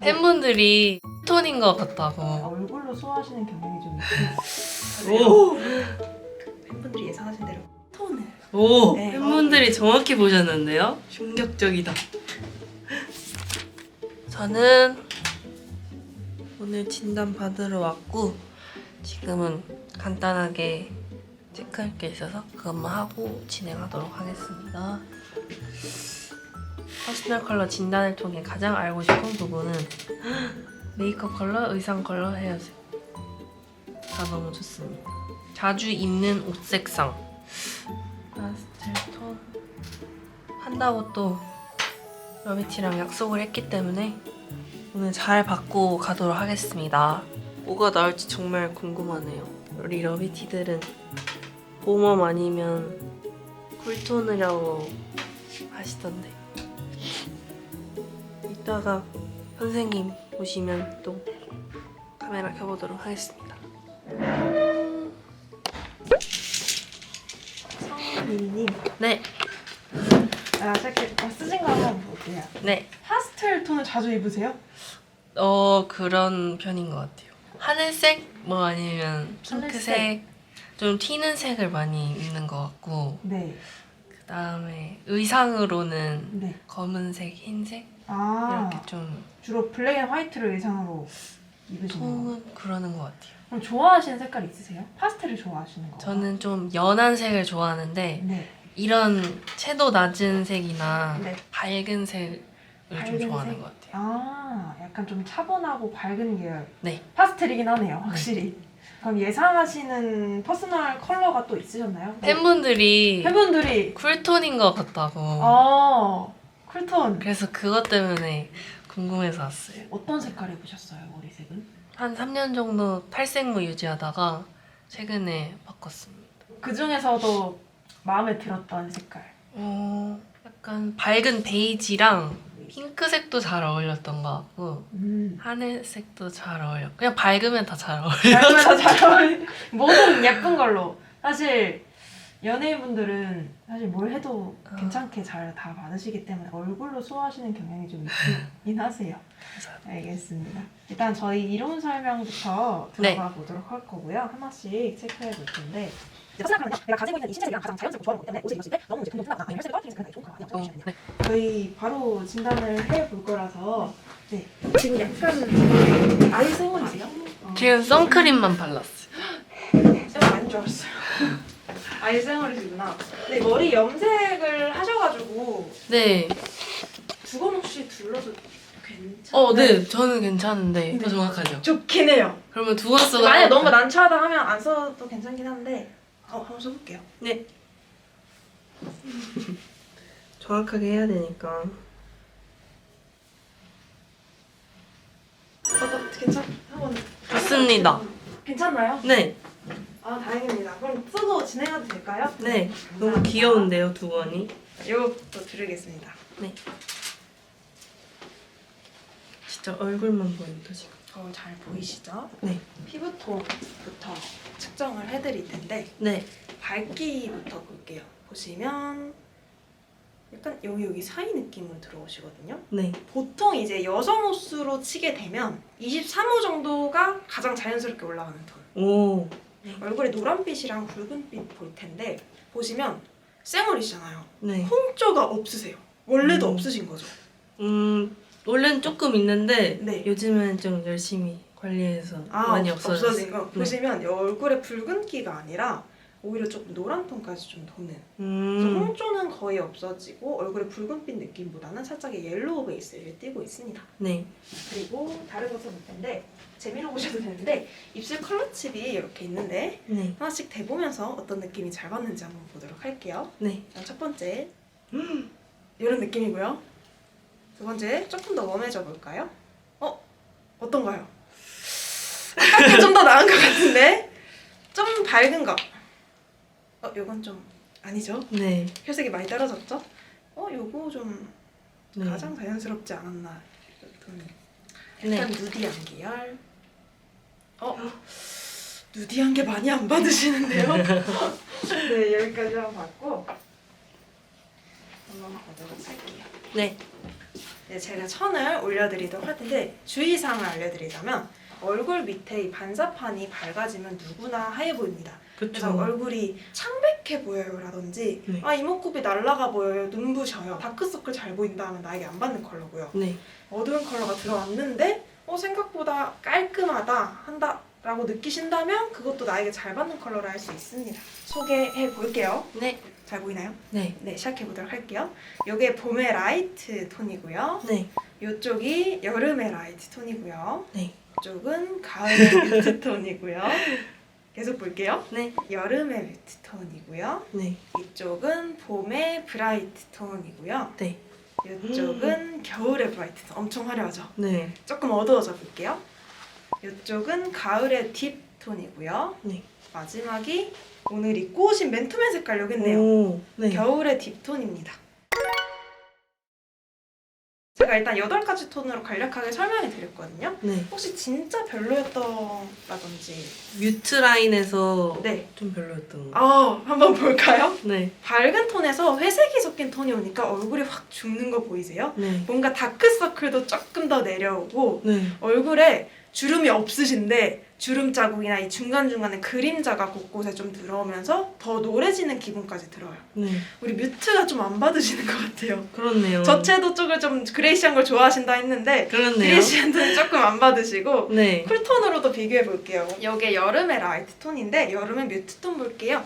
팬분들이 톤인 것 같다고. 얼굴로 소화하시는 경향이 좀 있어요. 오! 팬분들이 예상하신 대로 톤을. 오! 네. 팬분들이 정확히 보셨는데요? 충격적이다. 저는 오늘 진단 받으러 왔고 지금은 간단하게 체크할 게 있어서 그것만 하고 진행하도록 하겠습니다. 퍼스널 컬러 진단을 통해 가장 알고 싶은 부분은 메이크업 컬러, 의상 컬러, 헤어색 다 너무 좋습니다. 자주 입는 옷 색상 파스텔 톤 한다고 또 러비티랑 약속을 했기 때문에 오늘 잘 받고 가도록 하겠습니다. 뭐가 나올지 정말 궁금하네요. 우리 러비티들은 봄웜 아니면 쿨톤이라고 하시던데 이따가 선생님 오시면 또 카메라 켜보도록 하겠습니다. 성민님, 네, 제가 쓰신 거 한번 볼게요. 네. 파스텔 톤을 자주 입으세요? 그런 편인 것 같아요. 하늘색 뭐 아니면 핑크색 하늘색. 좀 튀는 색을 많이 입는 것 같고 네. 그 다음에 의상으로는 네. 검은색, 흰색 아, 이렇게 좀 주로 블랙 앤 화이트를 의상으로 입으시는 거예요? 톤은 그러는 것 같아요. 그럼 좋아하시는 색깔 있으세요? 파스텔을 좋아하시는 거? 저는 좀 연한 색을 좋아하는데 네. 이런 채도 낮은 색이나 네. 밝은 색을 밝은 좀 좋아하는 색? 것 같아요. 아, 약간 좀 차분하고 밝은 계열. 네. 파스텔이긴 하네요, 확실히. 그럼 예상하시는 퍼스널 컬러가 또 있으셨나요? 팬분들이 팬분들이 쿨톤인 것 같다고. 쿨톤. 그래서 그것 때문에 궁금해서 왔어요. 어떤 색깔 입으셨어요, 머리색은? 한 3년 정도 탈색무 유지하다가 최근에 바꿨습니다. 그 중에서도 마음에 들었던 색깔. 약간 밝은 베이지랑 핑크색도 잘 어울렸던 것 같고 하늘색도 잘 어울려. 그냥 밝으면 다 잘 어울려. 밝으면 다잘 어울리. 뭐든 예쁜 걸로. 사실 연예인분들은 사실 뭘 해도 괜찮게 잘 다 받으시기 때문에 얼굴로 소화하시는 경향이 좀 있긴 하세요. 알겠습니다. 일단 저희 이론 설명부터 들어가 보도록 할 거고요. 하나씩 체크해 볼 텐데 생각하면 내가 가지고 있는 이 신체색이랑 가장 자연스럽고 좋아하는 거기 때문에 옷을 입었을 때 너무 이제 금방 아니면 혈색을 떨어뜨리는 색깔이 좋은 컬러가 아니라고 보시면 돼요. 저희 바로 진단을 해 볼 거라서 네. 지금 약간 아예 생얼이세요? 지금 선크림만 발랐어요. 생얼 아닌 줄 알았어요. 아예 생얼이시구나. 네, 머리 염색을 하셔가지고 네. 두건 혹시 둘러도 괜찮아요? 네. 저는 괜찮은데 더 정확하죠? 좋긴 해요. 그러면 두 번 쓰고 만약에 너무 난처하다 하면 안 써도 괜찮긴 한데 한번 써볼게요. 네. 정확하게 해야 되니까. 한번 좋습니다. 괜찮나요? 네. 아, 다행입니다. 그럼 써도 진행해도 될까요? 네. 너무 귀여운데요, 두 번이. 이거부터 드리겠습니다. 네. 진짜 얼굴만 보인다 지금. 잘 보이시죠? 네. 피부톤부터 측정을 해드릴 텐데 네. 밝기부터 볼게요. 보시면 약간 여기 사이 느낌으로 들어오시거든요. 네. 보통 이제 여성 옷으로 치게 되면 23호 정도가 가장 자연스럽게 올라가는 톤. 오. 얼굴에 노란빛이랑 붉은빛 볼 텐데 보시면 쌩얼이시잖아요. 네. 홍조가 없으세요. 원래도 없으신 거죠? 원래는 조금 있는데 네. 요즘은 좀 열심히 관리해서 많이 없어졌어요. 없어진 거. 네. 보시면 얼굴에 붉은기가 아니라 오히려 조금 노란 톤까지 좀 도는. 그래서 홍조는 거의 없어지고 얼굴에 붉은빛 느낌보다는 살짝의 옐로우 베이스를 띠고 있습니다. 네. 그리고 다른 것을 볼 텐데 재미로 보셔도 되는데 입술 컬러 칩이 이렇게 있는데 네. 하나씩 대보면서 어떤 느낌이 잘 받는지 한번 보도록 할게요. 네. 자, 첫 번째 이런 느낌이고요. 두 번째 조금 더 웜해져 볼까요? 어떤가요? 아까 좀 더 나은 것 같은데 좀 밝은 거. 요건 좀 아니죠? 네. 혈색이 많이 떨어졌죠? 요거 좀 네. 가장 자연스럽지 않았나. 네. 약간 누디한 계열. 누디한 게 많이 안 받으시는데요? 네, 여기까지 한번 받고 한번 보도록 할게요. 네. 이제 제가 천을 올려드리도록 할 텐데 주의사항을 알려드리자면 얼굴 밑에 이 반사판이 밝아지면 누구나 하얘 보입니다. 그래서 얼굴이 창백해 보여요 라든지 네. 아 이목구비 날라가 보여요, 눈부셔요, 다크서클 잘 보인다 하면 나에게 안 받는 컬러고요. 네. 어두운 컬러가 들어왔는데 생각보다 깔끔하다 한다 라고 느끼신다면 그것도 나에게 잘 받는 컬러라 할 수 있습니다. 소개해 볼게요. 네. 잘 보이나요? 네. 네, 시작해 보도록 할게요. 이게 봄의 라이트 톤이고요. 네. 이쪽이 여름의 라이트 톤이고요. 네. 이쪽은 가을의 뮤트 톤이고요. 계속 볼게요. 네. 여름의 뮤트 톤이고요. 네. 이쪽은 봄의 브라이트 톤이고요. 네. 이쪽은 겨울의 브라이트 톤. 엄청 화려하죠? 네. 조금 어두워져 볼게요. 이쪽은 가을의 딥 톤이고요. 네. 마지막이 오늘 입고 오신 맨투맨 색깔 여기 있네요. 오. 네. 겨울의 딥 톤입니다. 제가 일단 8가지 톤으로 간략하게 설명해 드렸거든요. 네. 혹시 진짜 별로였다든지 뮤트 라인에서 네. 좀 별로였던 거. 한번 볼까요? 네. 밝은 톤에서 회색이 섞인 톤이 오니까 얼굴이 확 죽는 거 보이세요? 네. 뭔가 다크서클도 조금 더 내려오고 네. 얼굴에 주름이 없으신데 주름 자국이나 이 중간중간에 그림자가 곳곳에 좀 들어오면서 더 노래지는 기분까지 들어요. 네. 우리 뮤트가 좀 안 받으시는 것 같아요. 그렇네요. 저채도 쪽을 좀 그레이시한 걸 좋아하신다 했는데 그렇네요. 그레이시한 톤은 조금 안 받으시고 네. 쿨톤으로도 비교해 볼게요. 이게 여름의 라이트 톤인데 여름의 뮤트 톤 볼게요.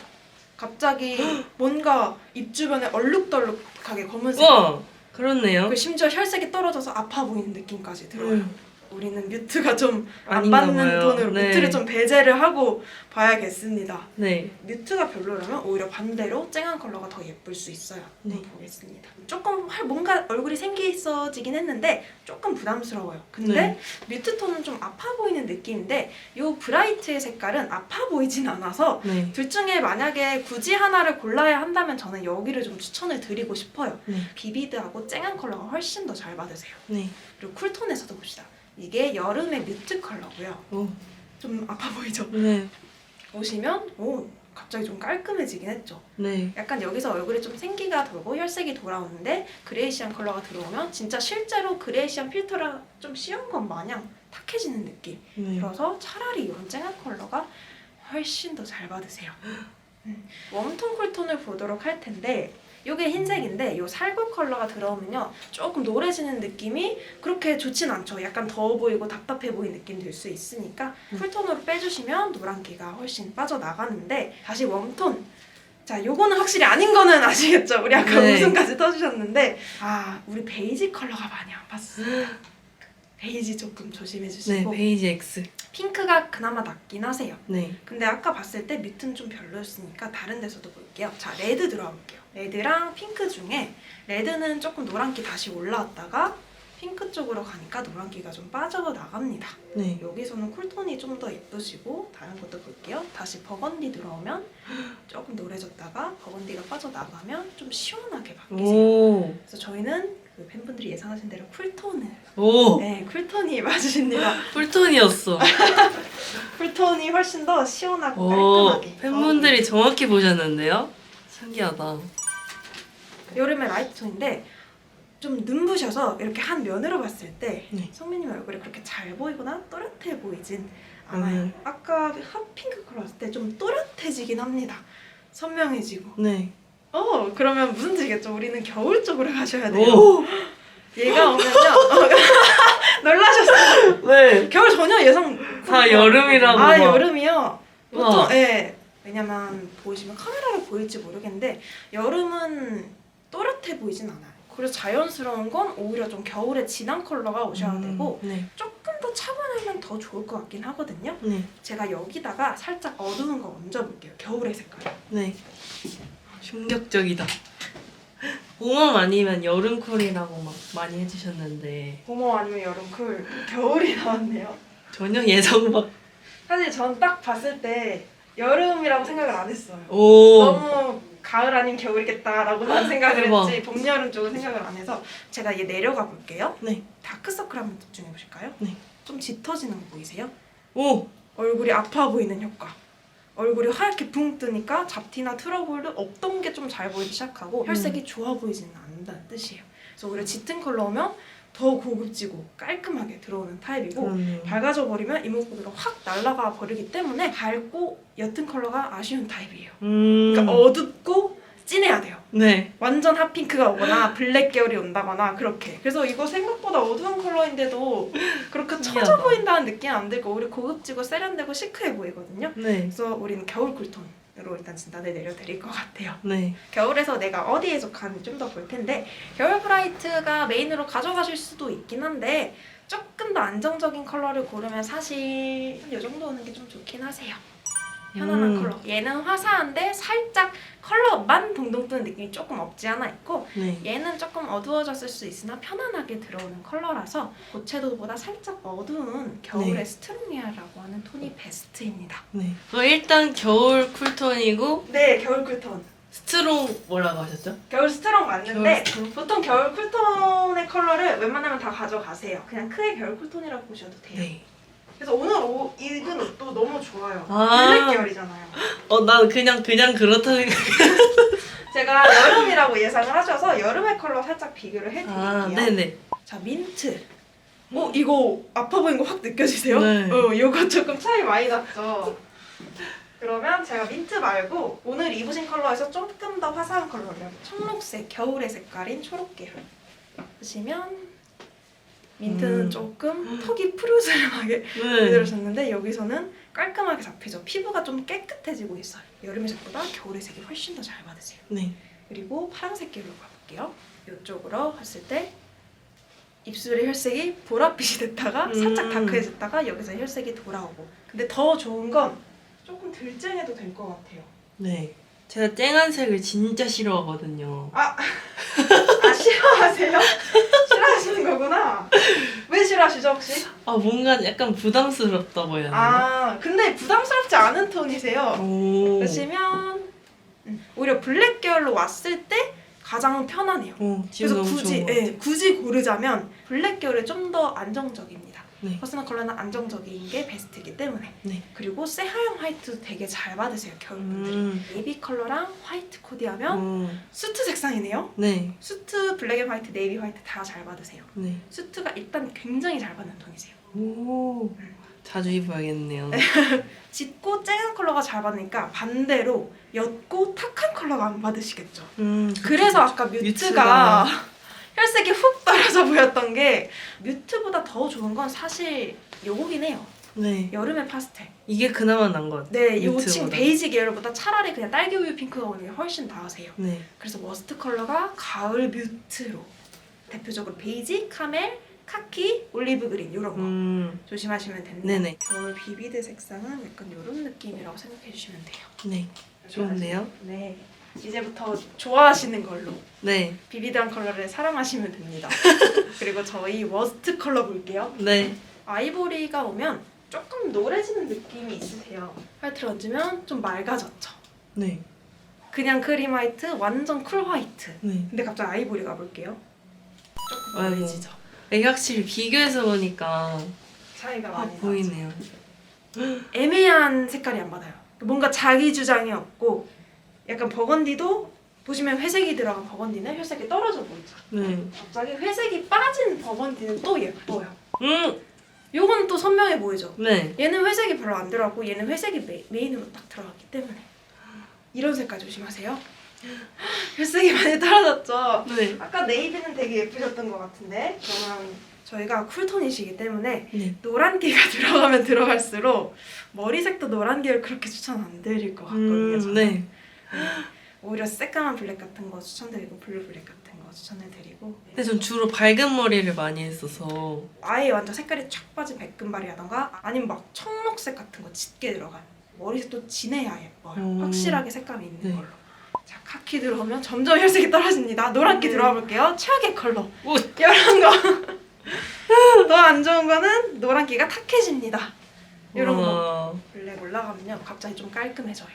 갑자기 뭔가 입 주변에 얼룩덜룩하게 검은색 와. 그렇네요. 그리고 심지어 혈색이 떨어져서 아파 보이는 느낌까지 들어요. 우리는 뮤트가 좀 안 아닌가 받는 봐요. 톤으로 네. 뮤트를 좀 배제를 하고 봐야겠습니다. 네. 뮤트가 별로라면 오히려 반대로 쨍한 컬러가 더 예쁠 수 있어요. 한번 보겠습니다. 조금 뭔가 얼굴이 생기있어지긴 했는데 조금 부담스러워요. 근데 뮤트 톤은 좀 아파 보이는 느낌인데 이 브라이트의 색깔은 아파 보이진 않아서 네. 둘 중에 만약에 굳이 하나를 골라야 한다면 저는 여기를 좀 추천을 드리고 싶어요. 네. 비비드하고 쨍한 컬러가 훨씬 더 잘 받으세요. 네. 그리고 쿨톤에서도 봅시다. 이게 여름의 뮤트 컬러고요. 오. 좀 아파 보이죠? 네. 보시면 갑자기 좀 깔끔해지긴 했죠. 네. 약간 여기서 얼굴에 좀 생기가 돌고 혈색이 돌아오는데 그레이시한 컬러가 들어오면 진짜 실제로 그레이시한 필터랑 좀 씌운 것 마냥 탁해지는 느낌. 네. 그래서 차라리 이런 쨍한 컬러가 훨씬 더 잘 받으세요. 웜톤 쿨톤을 보도록 할 텐데 이게 흰색인데 이 살구 컬러가 들어오면요 조금 노래지는 느낌이 그렇게 좋진 않죠. 약간 더워 보이고 답답해 보이는 느낌 들 수 있으니까 쿨톤으로 빼주시면 노란기가 훨씬 빠져나가는데 다시 웜톤. 자, 요거는 확실히 아닌 거는 아시겠죠? 우리 아까 네. 웃음까지 터주셨는데 우리 베이지 컬러가 많이 안 봤어요. 베이지 조금 조심해 네. 주시고 베이지 X. 핑크가 그나마 낫긴 하세요. 네. 근데 아까 봤을 때 뮤트는 좀 별로였으니까 다른 데서도 볼게요. 자, 레드 들어가 볼게요. 레드랑 핑크 중에 레드는 조금 노란기 다시 올라왔다가 핑크 쪽으로 가니까 노란기가 좀 빠져나갑니다. 네. 여기서는 쿨톤이 좀 더 예쁘시고 다른 것도 볼게요. 다시 버건디 들어오면 조금 노래졌다가 버건디가 빠져나가면 좀 시원하게 바뀌세요. 오. 그래서 저희는 그 팬분들이 예상하신 대로 쿨톤을 오. 네, 쿨톤이 맞으십니다. 쿨톤이었어. 쿨톤이 훨씬 더 시원하고 오. 깔끔하게 팬분들이 정확히 보셨는데요? 신기하다. 여름의 라이트 톤인데 좀 눈부셔서 이렇게 한 면으로 봤을 때 네. 성민님 얼굴이 그렇게 잘 보이거나 또렷해 보이진 않아요. 아까 핫핑크 컬러 봤을 때 좀 또렷해지긴 합니다. 선명해지고. 네. 그러면 무슨 뜻이겠죠? 우리는 겨울 쪽으로 가셔야 돼요. 오. 얘가 오면요. 놀라셨어요. 네. 겨울 전혀 예상. 다 여름이라고. 막. 여름이요. 보통 와. 왜냐면 보이시면 카메라로 보일지 모르겠는데 여름은 또렷해 보이진 않아요. 그래서 자연스러운 건 오히려 좀 겨울에 진한 컬러가 오셔야 되고 네. 조금 더 차분하면 더 좋을 것 같긴 하거든요. 네. 제가 여기다가 살짝 어두운 거 얹어볼게요. 겨울의 색깔. 네. 충격적이다. 봄웜 아니면 여름 쿨이라고 막 많이 해주셨는데 봄 아니면 여름 쿨. 겨울이 나왔네요. 전혀 예상 밖. 사실 전 딱 봤을 때 여름이라고 생각을 안 했어요. 오. 너무 가을 아닌 겨울이겠다라고만 생각을 대박. 했지 봄, 여름 쪽은 생각을 안 해서 제가 얘 내려가 볼게요. 네. 다크서클 한번 집중해 보실까요? 네. 좀 짙어지는 거 보이세요? 오. 얼굴이 아파 보이는 효과. 얼굴이 하얗게 붕 뜨니까 잡티나 트러블도 없던 게 좀 잘 보이기 시작하고 혈색이 좋아 보이지는 않는다는 뜻이에요. 그래서 오히려 짙은 컬러 오면 더 고급지고 깔끔하게 들어오는 타입이고 밝아져 버리면 이목구비가 확 날아가 버리기 때문에 밝고 옅은 컬러가 아쉬운 타입이에요. 그러니까 어둡고 진해야 돼요. 네. 완전 핫핑크가 오거나 블랙 계열이 온다거나 그렇게. 그래서 이거 생각보다 어두운 컬러인데도 그렇게 처져 보인다는 느낌 안 들고 오히려 고급지고 세련되고 시크해 보이거든요. 네. 그래서 우리는 겨울 쿨톤으로 일단 진단을 내려드릴 것 같아요. 네. 겨울에서 내가 어디에 속하는지 좀 더 볼 텐데 겨울 브라이트가 메인으로 가져가실 수도 있긴 한데 조금 더 안정적인 컬러를 고르면 사실 이 정도 오는 게 좀 좋긴 하세요. 편안한 컬러. 얘는 화사한데 살짝 컬러만 동동 뜨는 느낌이 조금 없지 않아 있고 네. 얘는 조금 어두워졌을 수 있으나 편안하게 들어오는 컬러라서 고채도보다 살짝 어두운 겨울의 네. 스트롱이아라고 하는 톤이 베스트입니다. 네. 일단 겨울 쿨톤이고 네, 겨울 쿨톤. 스트롱 뭐라고 하셨죠? 겨울 스트롱 맞는데 겨울 스트롱? 보통 겨울 쿨톤의 컬러를 웬만하면 다 가져가세요. 그냥 크게 겨울 쿨톤이라고 보셔도 돼요. 네. 그래서 오늘 입은 옷도 너무 좋아요. 아. 블랙 계열이잖아요. 난 그냥 그렇다 생각. 제가 여름이라고 예상을 하셔서 여름의 컬러 살짝 비교를 해드릴게요. 네네. 자, 민트. 이거 아파 보이는 거 확 느껴지세요? 네. 이거 조금 차이 많이 났죠? 그러면 제가 민트 말고 오늘 입으신 컬러에서 조금 더 화사한 컬러를 청록색, 겨울의 색깔인 초록 계열 보시면 민트는 조금 턱이 푸르스름하게 들으셨는데 여기서는 깔끔하게 잡히죠. 피부가 좀 깨끗해지고 있어요. 여름의 색보다 겨울의 색이 훨씬 더 잘 받으세요. 네. 그리고 파란색 계열로 가볼게요. 이쪽으로 했을 때 입술의 혈색이 보랏빛이 됐다가 살짝 다크해졌다가 여기서 혈색이 돌아오고 근데 더 좋은 건 조금 덜 쨍해도 될 것 같아요. 네. 제가 쨍한 색을 진짜 싫어하거든요. 싫어하세요? 싫어하시는 거구나. 왜 싫어하시죠 혹시? 뭔가 약간 부담스럽다 보여요. 근데 부담스럽지 않은 톤이세요. 오. 보시면 오히려 블랙 계열로 왔을 때 가장 편하네요. 지금 그래서 너무 좋은 것 같아요. 굳이 고르자면 블랙 계열이 좀 더 안정적입니다. 네. 퍼스널 컬러는 안정적인 게 베스트이기 때문에. 네. 그리고 새하얀 화이트도 되게 잘 받으세요 겨울분들이. 네이비 컬러랑 화이트 코디하면 수트 색상이네요. 네. 수트 블랙 앤 화이트, 네이비 화이트 다 잘 받으세요. 네. 수트가 일단 굉장히 잘 받는 톤이세요. 오. 자주 입어야겠네요. 짙고 쨍한 컬러가 잘 받으니까 반대로 옅고 탁한 컬러가 안 받으시겠죠. 그래서 아까 뮤트가 혈색이 훅 떨어져 보였던 게 뮤트보다 더 좋은 건 사실 요거긴 해요. 네. 여름의 파스텔. 이게 그나마 난 것 같아요. 네, 이 뮤트보다. 호칭 베이지 계열보다 차라리 그냥 딸기 우유 핑크가 오는 게 훨씬 나으세요. 네. 그래서 머스트 컬러가 가을 뮤트로 대표적으로 베이지, 카멜, 카키, 올리브 그린 이런 거 조심하시면 됩니다. 네네. 겨울 비비드 색상은 약간 이런 느낌이라고 생각해 주시면 돼요. 네. 좋은데요? 네. 이제부터 좋아하시는 걸로 네. 비비드한 컬러를 사랑하시면 됩니다. 그리고 저희 워스트 컬러 볼게요. 네. 아이보리가 오면 조금 노래지는 느낌이 있으세요. 화이트를 얹으면 좀 맑아졌죠. 네. 그냥 크림 화이트, 완전 쿨 화이트. 네. 근데 갑자기 아이보리 가볼게요. 조금 아이고. 노래지죠. 이게 확실히 비교해서 보니까 차이가 많이 나죠. 보이네요. 애매한 색깔이 안 받아요. 뭔가 자기 주장이 없고 약간 버건디도 보시면 회색이 들어간 버건디는 혈색이 떨어져 보이죠. 네. 갑자기 회색이 빠진 버건디는 또 예뻐요. 음. 요건 또 선명해 보이죠. 네. 얘는 회색이 별로 안 들어가고 얘는 회색이 메인으로 딱 들어갔기 때문에 이런 색깔 조심하세요. 혈색이 많이 떨어졌죠. 네. 아까 네이비는 되게 예쁘셨던 것 같은데 그러면 저희가 쿨톤이시기 때문에 네. 노란기가 들어가면 들어갈수록 머리색도 노란 계열 그렇게 추천 안 드릴 것 같거든요. 저는. 네. 오히려 새까만 블랙 같은 거 추천드리고 블루 블랙 같은 거 추천해드리고 근데 전 주로 밝은 머리를 많이 했어서 아예 완전 색깔이 쫙 빠진 백금발이라던가 아니면 막 청록색 같은 거 짙게 들어간 머리색도 진해야 예뻐요. 확실하게 색감이 있는 네. 걸로. 자, 카키 들어오면 점점 혈색이 떨어집니다. 노랗게 들어와 볼게요. 최악의 컬러. 이런 거. 더 안 좋은 거는 노란기가 탁해집니다. 이런 거. 블랙 올라가면요 갑자기 좀 깔끔해져요.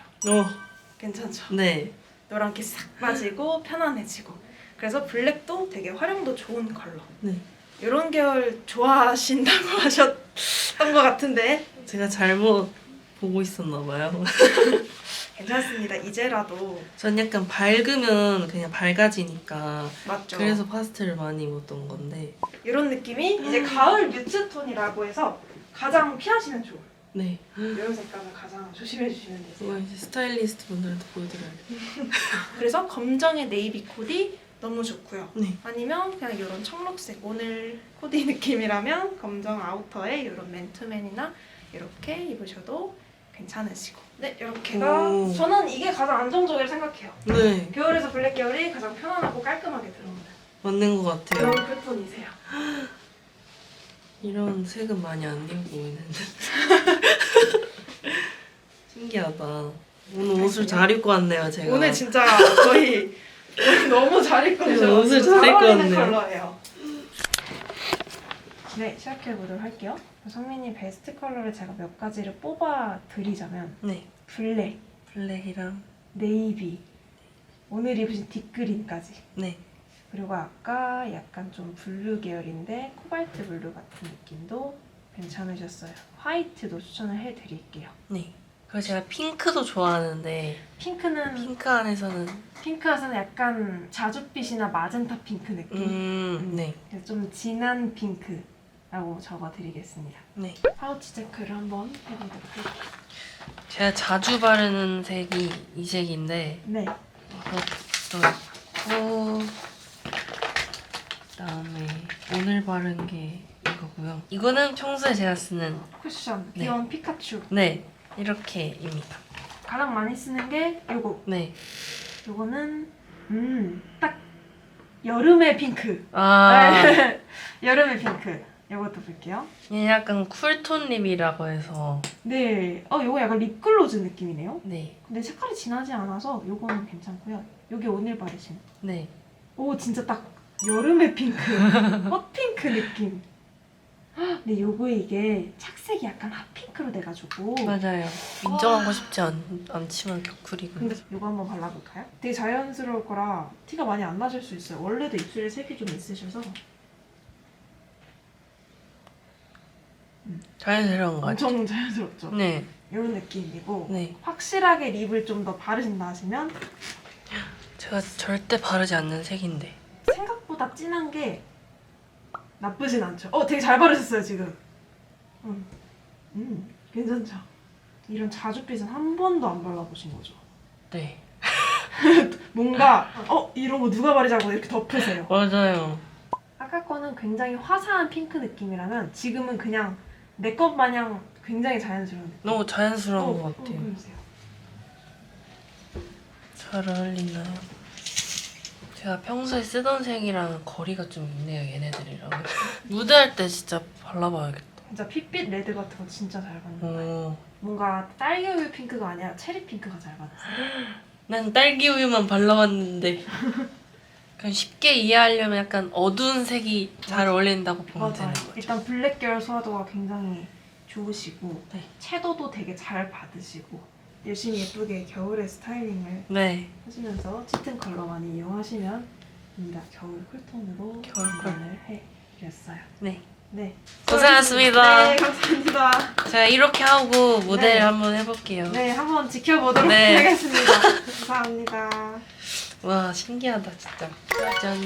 괜찮죠? 네. 노란기 싹 빠지고 편안해지고. 그래서 블랙도 되게 활용도 좋은 컬러. 네. 이런 계열 좋아하신다고 하셨던 것 같은데 제가 잘못 보고 있었나 봐요. 괜찮습니다. 이제라도. 전 약간 밝으면 그냥 밝아지니까 맞죠? 그래서 파스텔을 많이 입었던 건데. 이런 느낌이 이제 가을 뮤트 톤이라고 해서 가장 피하시면 좋아요. 네. 이런 색감을 가장 조심해 주시면 되세요. 이거 이제 스타일리스트 분들한테 보여드려야겠다. 그래서 검정의 네이비 코디 너무 좋고요. 네. 아니면 그냥 이런 청록색 오늘 코디 느낌이라면 검정 아우터에 이런 맨투맨이나 이렇게 입으셔도 괜찮으시고. 네, 이렇게가 오. 저는 이게 가장 안정적이라고 생각해요. 네. 겨울에서 블랙 계열이 가장 편안하고 깔끔하게 들어오는 맞는 것 같아요. 그런 쿨톤이세요. 이런 색은 많이 안 입고 있는데. 신기하다. 오늘 옷을 잘 입고 왔네요, 제가. 오늘 진짜 거의 너무 잘 입고 네, 오셔서 옷을 잘 잘 입고 어울리는 왔네요. 컬러예요. 네, 시작해 보도록 할게요. 성민이 베스트 컬러를 제가 몇 가지를 뽑아 드리자면 네. 블랙, 블랙이랑 네이비, 오늘 입으신 딥그린까지. 네. 그리고 아까 약간 좀 블루 계열인데 코발트 블루 같은 느낌도 괜찮으셨어요. 화이트도 추천을 해드릴게요. 네. 그리고 제가 핑크도 좋아하는데 핑크는 핑크 안에서는 핑크에서는 약간 자줏빛이나 마젠타 핑크 느낌. 네. 그래서 좀 진한 핑크라고 적어드리겠습니다. 네. 파우치 체크를 한번 해보도록 할게요. 제가 자주 바르는 색이 이 색인데 네. 이것도 있고 그다음에 오늘 바른 게 이거고요. 이거는 평소에 제가 쓰는 쿠션 네. 귀여운 피카츄. 네 이렇게입니다. 가장 많이 쓰는 게 요거. 네. 요거는 딱 여름의 핑크. 아 여름의 핑크. 요것도 볼게요. 얘 약간 쿨톤 립이라고 해서 네. 요거 약간 립글로즈 느낌이네요. 네. 근데 색깔이 진하지 않아서 요거는 괜찮고요. 요게 오늘 바르신. 네. 오 진짜 딱 여름의 핑크. 핫핑크 느낌. 근데 요거 이게 착색이 약간 핫핑크로 돼가지고. 맞아요. 인정하고 싶지 않지만 격쿨이고. 근데 요거 한번 발라볼까요? 되게 자연스러울 거라 티가 많이 안 나실 수 있어요. 원래도 입술에 색이 좀 있으셔서 자연스러운 거 같아요. 엄청 자연스럽죠? 네. 이런 느낌이고 네. 확실하게 립을 좀 더 바르신다 하시면 제가 절대 바르지 않는 색인데. 생각보다 진한 게 나쁘진 않죠. 되게 잘 바르셨어요 지금. 괜찮죠? 이런 자줏빛은 한 번도 안 발라보신 거죠? 네. 뭔가 이런 거 누가 바르자고 이렇게 덮으세요. 맞아요. 아까 거는 굉장히 화사한 핑크 느낌이라면 지금은 그냥 내 것 마냥 굉장히 자연스러운 느낌. 너무 자연스러운 것 같아요. 그러세요. 잘 어울리나요? 제가 평소에 쓰던 색이랑 거리가 좀 있네요, 얘네들이랑. 무대할 때 진짜 발라봐야겠다. 진짜 핏빛 레드 같은 거 진짜 잘 받는 거예요. 오. 뭔가 딸기우유 핑크가 아니라 체리 핑크가 잘 받았어요. 난 딸기 우유만 발라봤는데 그냥 쉽게 이해하려면 약간 어두운 색이 잘 어울린다고 보면 되는 거죠. 일단 블랙 계열 소화도가 굉장히 좋으시고 네. 채도도 되게 잘 받으시고 열심히 예쁘게 겨울에 스타일링을 네. 하시면서 짙은 컬러 많이 이용하시면 됩니다. 겨울 쿨톤으로 겨울 쿨. 진단을 해드렸어요. 네. 네. 고생하셨습니다. 네, 감사합니다. 제가 이렇게 하고 무대를 네. 한번 해볼게요. 네, 한번 지켜보도록 네. 하겠습니다. 감사합니다. 와, 신기하다, 진짜. 짜잔.